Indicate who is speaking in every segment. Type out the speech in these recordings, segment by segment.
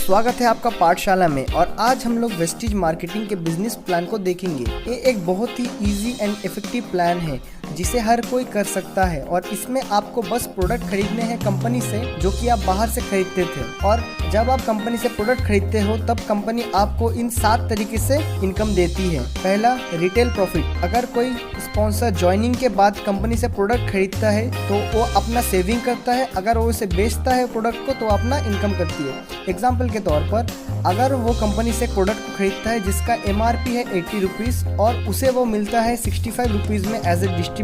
Speaker 1: स्वागत है आपका पाठशाला में। और आज हम लोग वेस्टीज मार्केटिंग के बिजनेस प्लान को देखेंगे। ये एक बहुत ही इजी एंड इफेक्टिव प्लान है जिसे हर कोई कर सकता है और इसमें आपको बस प्रोडक्ट खरीदने हैं कंपनी से, जो कि आप बाहर से खरीदते थे। और जब आप कंपनी से प्रोडक्ट खरीदते हो तब कंपनी आपको इन 7 तरीके से इनकम देती है। पहला, रिटेल प्रॉफिट। अगर कोई स्पॉन्सर ज्वाइनिंग के बाद कंपनी से प्रोडक्ट खरीदता है तो वो अपना सेविंग करता है। अगर वो उसे बेचता है प्रोडक्ट को तो अपना इनकम करती है। एग्जाम्पल के तौर पर, अगर वो कंपनी से प्रोडक्ट को खरीदता है जिसका MRP है 80 रुपीज़ और उसे वो मिलता है 65 रुपीज़ में as a distributor.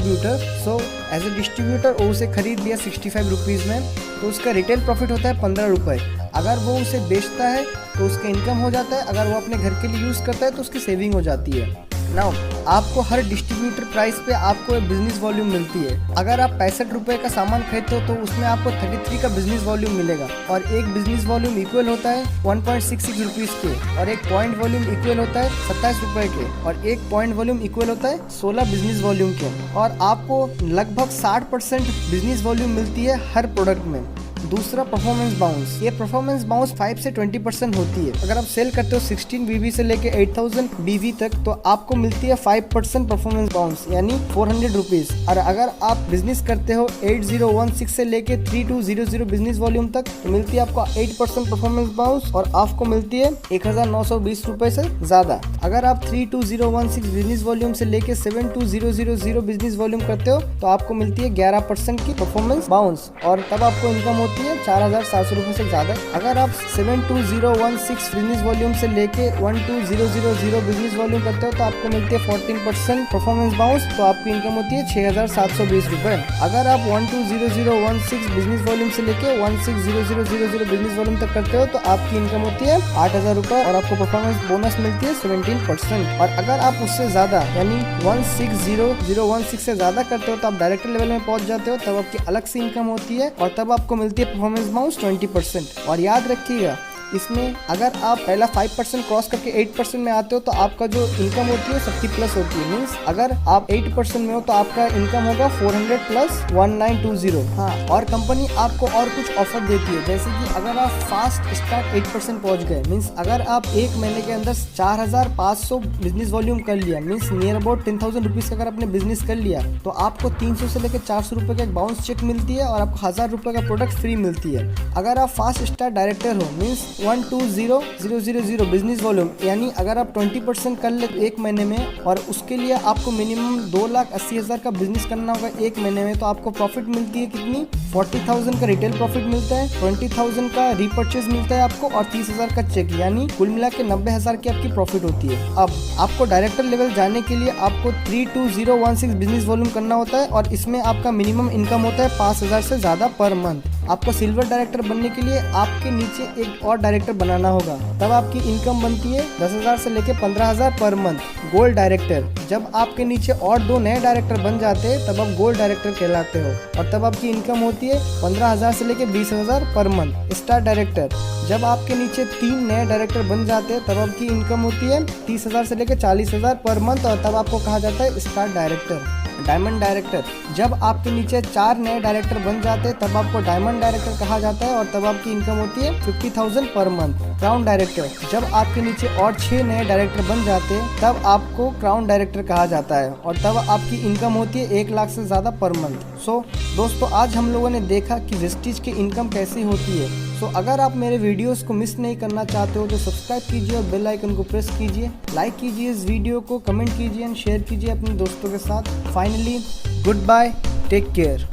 Speaker 1: So as a distributor वो उसे खरीद लिया 65 रुपीज़ में, तो उसका रिटेल प्रॉफिट होता है 15 रुपये। अगर वो उसे बेचता है तो उसका इनकम हो जाता है। अगर वो अपने घर के लिए यूज़ करता है तो उसकी सेविंग हो जाती है। नाउ आपको हर डिस्ट्रीब्यूटर प्राइस पे आपको एक बिजनेस वॉल्यूम मिलती है। अगर आप 65 रुपये का सामान खरीदते हो तो उसमें आपको 33 का बिजनेस वॉल्यूम मिलेगा। और एक बिजनेस वॉल्यूम इक्वल होता है 1.66 रुपीज़ के, और एक पॉइंट वॉल्यूम इक्वल होता है 27 रुपये के, और एक पॉइंट वॉल्यूम इक्वल होता है 16 बिजनेस वॉल्यूम के। और आपको लगभग 60% बिजनेस वॉल्यूम मिलती है हर प्रोडक्ट में। दूसरा, परफॉर्मेंस बाउंस। ये परफॉर्मेंस बाउंस 5 से 20% होती है। अगर आप सेल करते हो 16 BB से लेके 8000 BB तक तो आपको मिलती है 5% परफॉर्मेंस बाउंस, यानी 400 रुपीज़। और अगर आप बिजनेस करते हो 8016 से लेके 3200 बिजनेस वॉल्यूम तक तो मिलती है आपको 8% परफॉर्मेंस बाउंस, और आपको मिलती है 1920 रुपये से ज़्यादा। अगर आप 32016 बिजनेस वॉल्यूम से लेके 72000 बिजनेस वॉल्यूम करते हो तो आपको मिलती है 11% की परफॉर्मेंस बाउंस, और तब आपको इनकम होती है 4700 रुपये से ज़्यादा। अगर आप 72016 बिजनेस वॉल्यूम से लेके 12000 बिजनेस वॉल्यूम करते हो तो आपको मिलती है 14% परफॉर्मेंस बाउंस, तो आपकी इनकम होती है 6720 रुपये। अगर आप 12016 बिजनेस वॉल्यूम से लेके 16000 बिजनेस वॉल्यूम तक करते हो तो आपकी इनकम होती है 8000 रुपये, और आपको परफॉर्मेंस बोनस मिलती है 17%। और अगर आप उससे ज़्यादा यानी 16016 से ज़्यादा करते हो तो आप डायरेक्टर लेवल में पहुंच जाते हो, तब आपकी अलग से इनकम होती है और तब आपको मिलती है परफॉर्मेंस बाउंस 20%। और याद रखिएगा, इसमें अगर आप पहला 5% क्रॉस करके 8% में आते हो तो आपका जो इनकम होती है सबकी प्लस होती है। मीन्स अगर आप 8% में हो तो आपका इनकम होगा 400 प्लस 1920। हाँ, और कंपनी आपको और कुछ ऑफर देती है, जैसे कि अगर आप फास्ट स्टार्ट 8% पहुंच गए, मीन्स अगर आप एक महीने के अंदर 4500 बिजनेस वॉल्यूम कर लिया, मीन्स नियर अबाउट 10,000 रुपीज़ का अगर आपने बिजनेस कर लिया तो आपको 300 से लेकर 400 रुपये का एक बाउंस चेक मिलती है और आपको 1000 रुपये का प्रोडक्ट फ्री मिलती है। अगर आप फास्ट स्टार्ट डायरेक्टर हो, मीन्स 120,000 बिजनेस वॉल्यूम, यानी अगर आप 20% कर ले एक महीने में और उसके लिए आपको मिनिमम 2,80,000 का बिजनेस करना होगा एक महीने में, तो आपको प्रॉफिट मिलती है कितनी, 40,000 का रिटेल प्रॉफिट मिलता है, 20,000 का रीपर्चेज मिलता है आपको, और 30,000 का चेक, यानी कुल मिला के 90,000 की आपकी प्रॉफिट होती है। अब आपको डायरेक्टर लेवल जाने के लिए आपको 32016 बिजनेस वॉल्यूम करना होता है, और इसमें आपका मिनिमम इनकम होता है 5,000 से ज़्यादा पर मंथ। आपको सिल्वर डायरेक्टर बनने के लिए आपके नीचे एक और डायरेक्टर बनाना होगा, तब आपकी इनकम बनती है 10,000 से लेके 15,000 पर मंथ। गोल्ड डायरेक्टर, जब आपके नीचे और 2 नए डायरेक्टर बन जाते हैं तब आप गोल्ड डायरेक्टर कहलाते हो, और तब आपकी इनकम होती है 15,000 से लेके 20,000 पर मंथ। स्टार डायरेक्टर, जब आपके नीचे 3 नए डायरेक्टर बन जाते हैं तब आपकी इनकम होती है 30,000 से लेकर 40,000 पर मंथ, और तब आपको कहा जाता है स्टार डायरेक्टर। डायमंड डायरेक्टर, जब आपके नीचे 4 नए डायरेक्टर बन जाते हैं तब आपको डायमंड डायरेक्टर कहा जाता है, और तब आपकी इनकम होती है 50,000 पर मंथ। क्राउन डायरेक्टर, जब आपके नीचे और 6 नए डायरेक्टर बन जाते हैं तब आपको क्राउन डायरेक्टर कहा जाता है, और तब आपकी इनकम होती है 1 लाख से ज़्यादा पर मंथ। सो दोस्तों, आज हम लोगों ने देखा कि वेस्टीज की इनकम कैसी होती है। सो अगर आप मेरे वीडियोस को मिस नहीं करना चाहते हो तो सब्सक्राइब कीजिए और बेल आइकन को प्रेस कीजिए, लाइक कीजिए इस वीडियो को, कमेंट कीजिए एंड शेयर कीजिए अपने दोस्तों के साथ। Finally, good bye, take care.